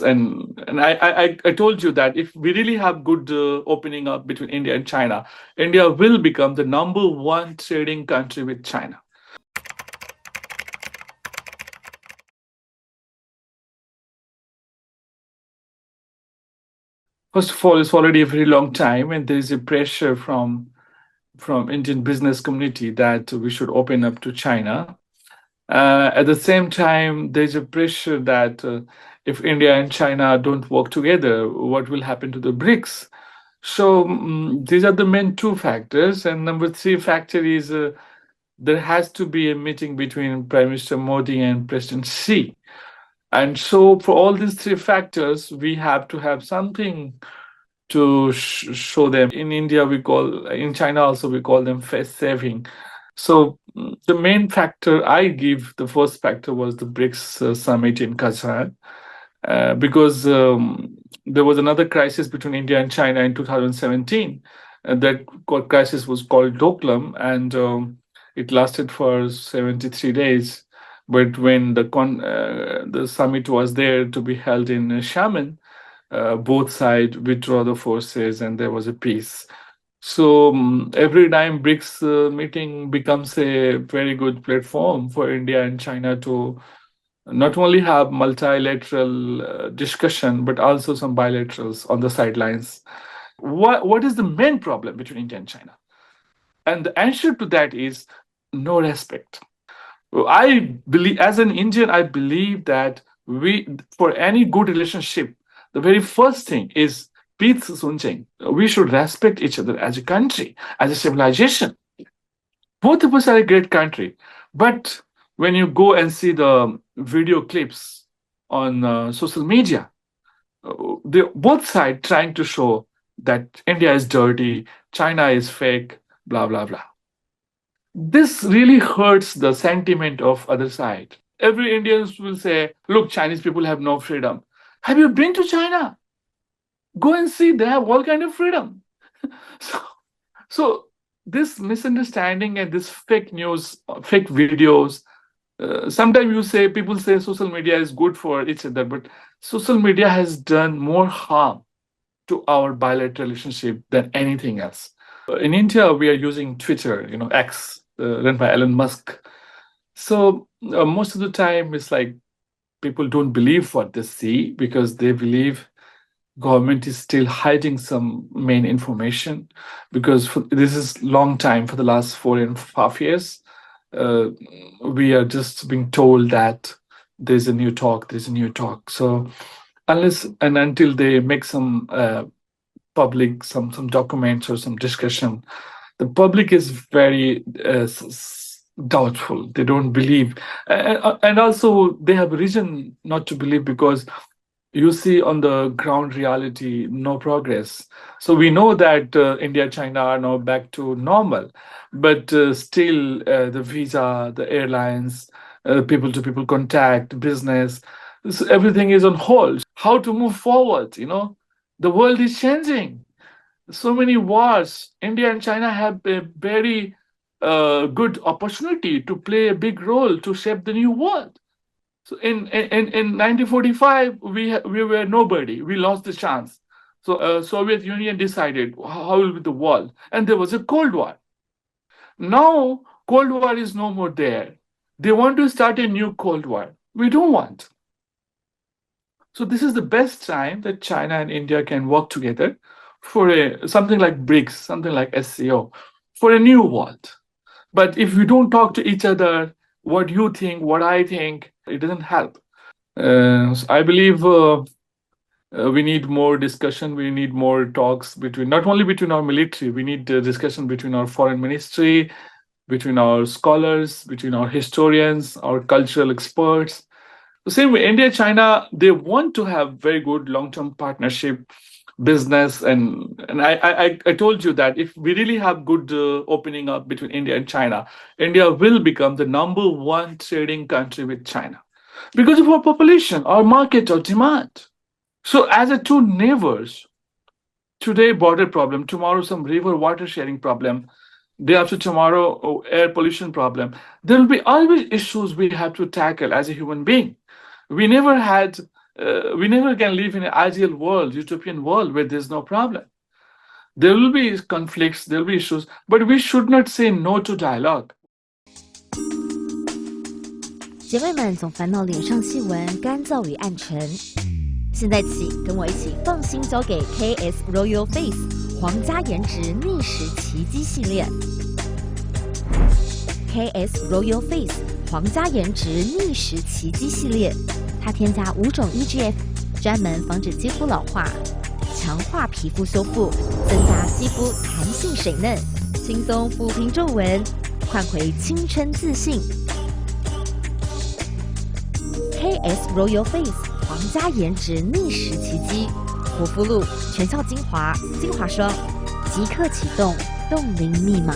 And I told you that if we really have good opening up between India and China, India will become the #1 trading country with China. First of all, it's already a very long time, and there is a pressure from Indian business community that we should open up to China. At the same time, there's a pressure that if India and China don't work together, what will happen to the BRICS? So these are the main two factors. And number three factor is there has to be a meeting between Prime Minister Modi and President Xi. And so for all these three factors, we have to have something to show them. In India, in China also, we call them face saving. So the main factor the first factor was the BRICS summit in Qatar, because there was another crisis between India and China in 2017. That crisis was called Doklam, and it lasted for 73 days. But when the summit was there to be held in Xiamen, both sides withdraw the forces and there was a peace. So every time BRICS meeting becomes a very good platform for India and China to not only have multilateral discussion, but also some bilaterals on the sidelines. What is the main problem between India and China? And the answer to that is no respect. I believe, as an Indian, I believe that for any good relationship, the very first thing is peace. We should respect each other as a country, as a civilization. Both of us are a great country, but when you go and see the video clips on social media, both sides trying to show that India is dirty, China is fake, blah blah blah. This really hurts the sentiment of other side. Every Indian will say, look, Chinese people have no freedom. Have you been to China? Go and see, they have all kind of freedom. So this misunderstanding and this fake news, fake videos, sometimes people say social media is good for each other, but social media has done more harm to our bilateral relationship than anything else. In India, we are using Twitter, X, run by Elon Musk. So most of the time, it's like people don't believe what they see because they believe government is still hiding some main information. Because this is long time, for the last 4.5 years, we are just being told that there's a new talk. So unless and until they make some public, some documents or some discussion, the public is very doubtful. They don't believe, and also they have reason not to believe because you see on the ground reality no progress. So we know that India, China are now back to normal, but still the visa, the airlines, people-to-people contact, business, so everything is on hold. How to move forward? The world is changing. So many wars. India and China have a very good opportunity to play a big role to shape the new world. So in 1945, we were nobody. We lost the chance. So Soviet Union decided how will be the world, and there was a Cold War. Now Cold War is no more there. They want to start a new Cold War. We don't want. So this is the best time that China and India can work together for something like BRICS, something like SCO, for a new world. But if we don't talk to each other, what you think, what I think, it doesn't help. So I believe we need more discussion. We need more talks not only between our military, we need discussion between our foreign ministry, between our scholars, between our historians, our cultural experts. The same way, India, China, they want to have very good long-term partnership, business, and I told you that if we really have good opening up between India and China, India will become the #1 trading country with China because of our population, our market, our demand. So as a two neighbors, today border problem, tomorrow some river water sharing problem, day after tomorrow air pollution problem. There will be always issues we have to tackle as a human being. We never had we never can live in an ideal world, utopian world where there's no problem. There will be conflicts, there will be issues, but we should not say no to dialogue. 姐妹们总烦恼脸上细纹、干燥与暗沉，现在起跟我一起放心交给 KS Royal Face 皇家颜值逆时奇迹系列。KS Royal Face 皇家颜值逆时奇迹系列，它添加5种 EGF， 专门防止肌肤老化，强化皮肤修复，增加肌肤弹性水嫩，轻松抚平皱纹，换回青春自信。KS Royal Face 皇家颜值逆时奇迹，活肤露、全效精华、精华霜，即刻启动冻龄密码。